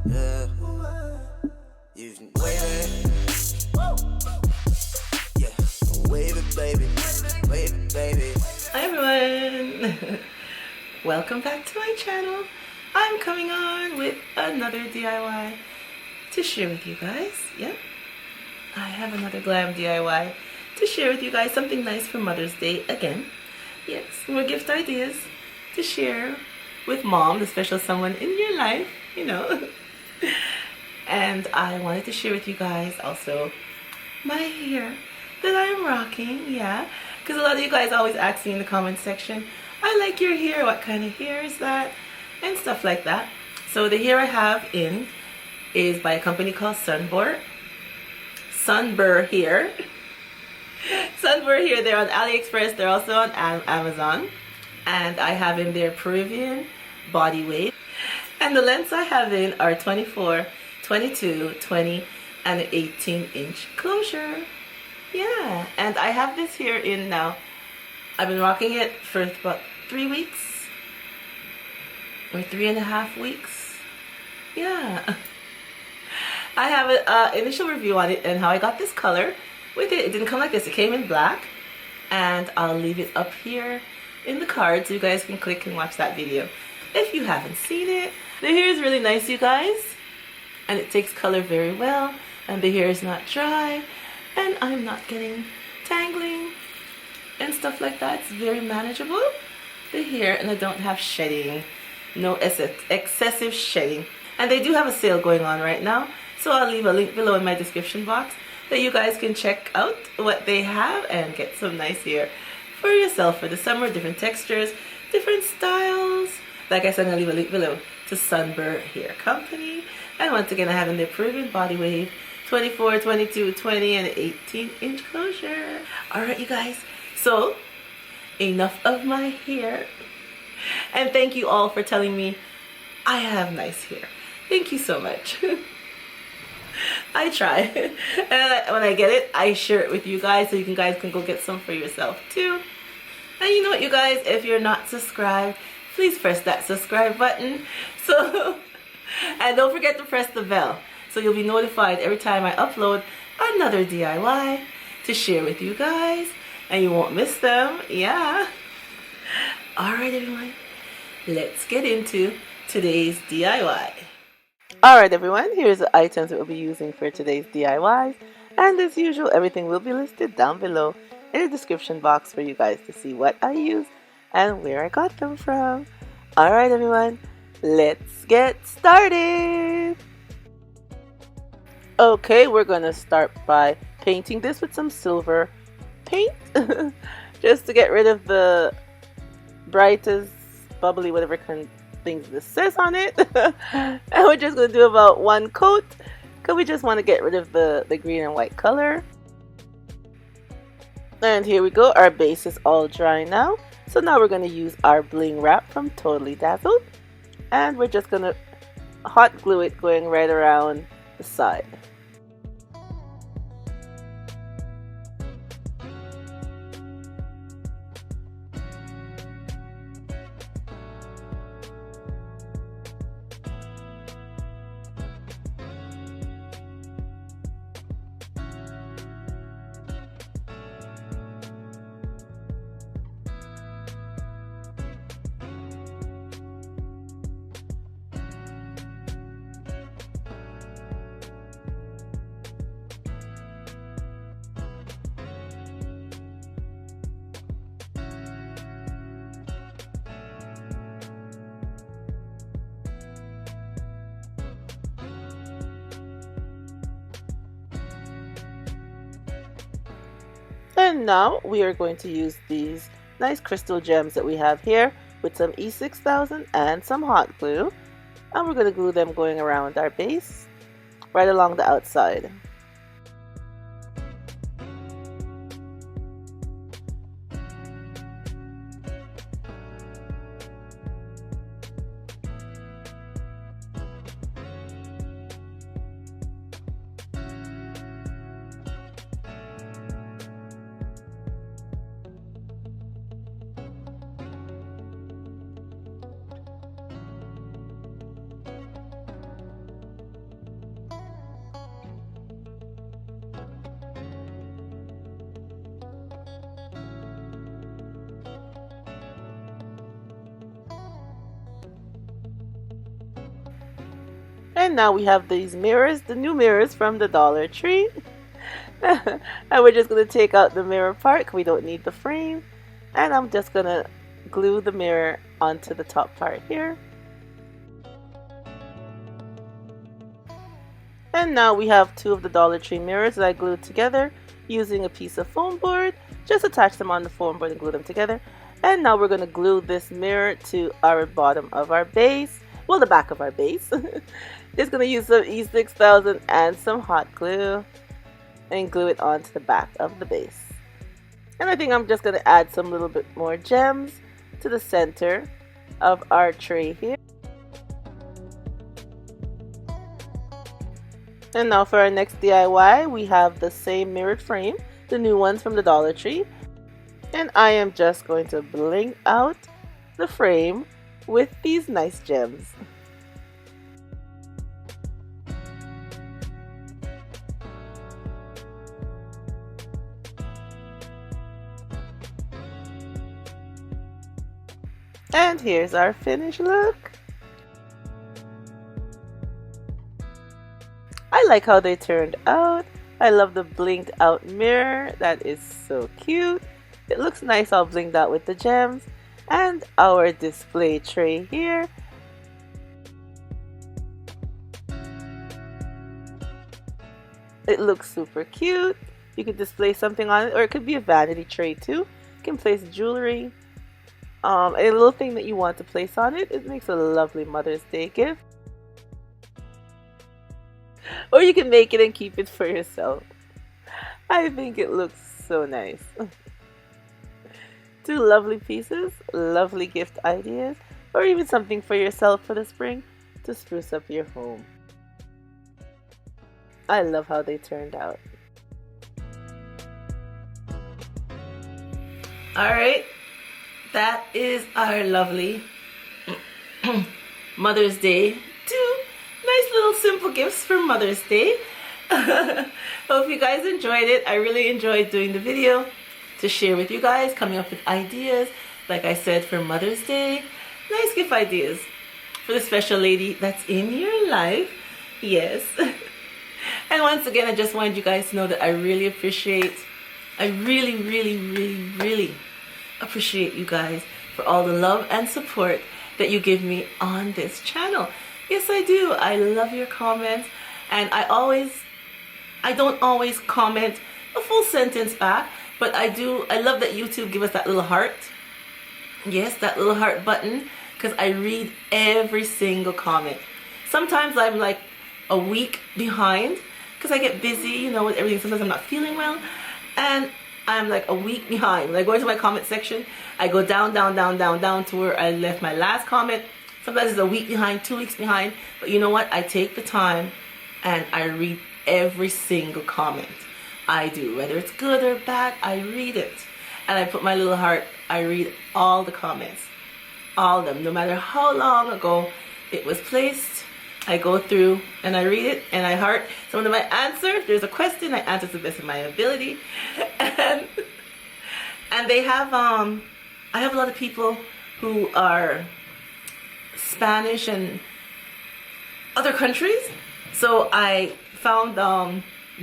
Yeah. You can wave it. Yeah. Wave it, baby. Wave it, baby. Hi everyone! Welcome back to my channel. I'm coming on with another DIY to share with you guys. Yep, I have another Glam DIY to share with you guys. Something nice for Mother's Day again. Yes, more gift ideas to share with mom, the special someone in your life, you know. And I wanted to share with you guys also my hair that I'm rocking, yeah. Because a lot of you guys always ask me in the comment section, I like your hair, what kind of hair is that? And stuff like that. So the hair I have in is by a company called Sunber here. Sunber here, they're on AliExpress, they're also on Amazon. And I have in there Peruvian body wave. And the lengths I have in are 24, 22, 20, and an 18-inch closure. Yeah, and I have this here in now. I've been rocking it for about 3 weeks. Or 3.5 weeks. Yeah. I have an initial review on it and how I got this color with it. It didn't come like this. It came in black. And I'll leave it up here in the card so you guys can click and watch that video if you haven't seen it. The hair is really nice, you guys. And it takes color very well. And the hair is not dry. And I'm not getting tangling and stuff like that. It's very manageable, the hair, and I don't have shedding. No excessive shedding. And they do have a sale going on right now. So I'll leave a link below in my description box that you guys can check out what they have and get some nice hair for yourself for the summer. Different textures, different styles. Like I said, I'll leave a link below to Sunber Hair Company. And once again, I have in their Peruvian body wave 24, 22, 20, and an 18-inch closure. Alright, you guys. So, enough of my hair. And thank you all for telling me I have nice hair. Thank you so much. I try. And when I get it, I share it with you guys so you guys can go get some for yourself too. And you know what, you guys? If you're not subscribed, please press that subscribe button. So, and don't forget to press the bell so you'll be notified every time I upload another DIY to share with you guys. And you won't miss them. Yeah. Alright everyone, let's get into today's DIY. Alright everyone, here's the items that we'll be using for today's DIY. And as usual, everything will be listed down below in the description box for you guys to see what I use and where I got them from. Alright everyone, let's get started. Okay, we're going to start by painting this with some silver paint just to get rid of the brightest, bubbly, whatever kind of things this says on it. And we're just going to do about one coat because we just want to get rid of the green and white color. And here we go, our base is all dry now. So now we're going to use our bling wrap from Totally Dazzled, and we're just going to hot glue it going right around the side. And now we are going to use these nice crystal gems that we have here with some E6000 and some hot glue. And we're going to glue them going around our base right along the outside. And now we have these mirrors, the new mirrors from the Dollar Tree. And we're just going to take out the mirror part. We don't need the frame. And I'm just going to glue the mirror onto the top part here. And now we have two of the Dollar Tree mirrors that I glued together using a piece of foam board. Just attach them on the foam board and glue them together. And now we're going to glue this mirror to our bottom of our base. Well, the back of our base. Just going to use some E6000 and some hot glue and glue it onto the back of the base. And I think I'm just going to add some little bit more gems to the center of our tray here. And now for our next DIY, we have the same mirrored frame, the new ones from the Dollar Tree. And I am just going to bling out the frame with these nice gems. And here's our finished look. I like how they turned out. I love the blinged out mirror. That is so cute. It looks nice all blinged out with the gems. And our display tray here. It looks super cute. You could display something on it, or it could be a vanity tray too. You can place jewelry, a little thing that you want to place on it. It makes a lovely Mother's Day gift. Or you can make it and keep it for yourself. I think it looks so nice. Two lovely pieces, lovely gift ideas, or even something for yourself for the spring to spruce up your home. I love how they turned out. Alright, that is our lovely Mother's Day. Two nice little simple gifts for Mother's Day. Hope you guys enjoyed it. I really enjoyed doing the video to share with you guys, coming up with ideas, like I said, for Mother's Day. Nice gift ideas for the special lady that's in your life. Yes. And once again, I just wanted you guys to know that I really appreciate, I really appreciate you guys for all the love and support that you give me on this channel. Yes, I do. I love your comments, and I don't always comment a full sentence back, but I love that YouTube give us that little heart. Yes, that little heart button, because I read every single comment. Sometimes I'm like a week behind because I get busy, you know, with everything. Sometimes I'm not feeling well, and I'm like a week behind. When I go into my comment section, I go down to where I left my last comment. Sometimes it's a week behind, 2 weeks behind, but you know what? I take the time and I read every single comment. I do. Whether it's good or bad, I read it. And I put my little heart. I read all the comments. All of them. No matter how long ago it was placed, I go through and I read it and I heart some of my answer. If there's a question, I answer to the best of my ability. And they have, I have a lot of people who are Spanish and other countries. So I found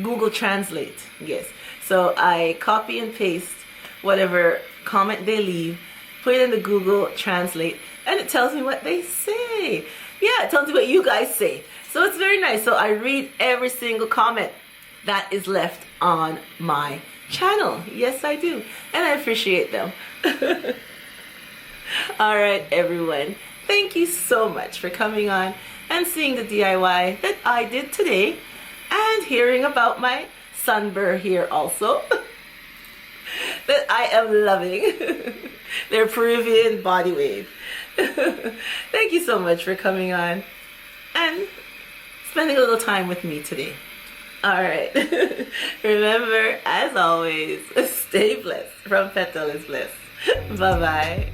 Google Translate. Yes. So I copy and paste whatever comment they leave, put it into Google Translate, and it tells me what they say. Yeah, it tells me what you guys say. So it's very nice. So I read every single comment that is left on my channel. Yes, I do. And I appreciate them. All right, everyone. Thank you so much for coming on and seeing the DIY that I did today, and hearing about my Sunber here also that I am loving. Their Peruvian body wave. Thank you so much for coming on and spending a little time with me today. Alright. Remember, as always, stay blessed. From Petal is Bliss. Bye-bye.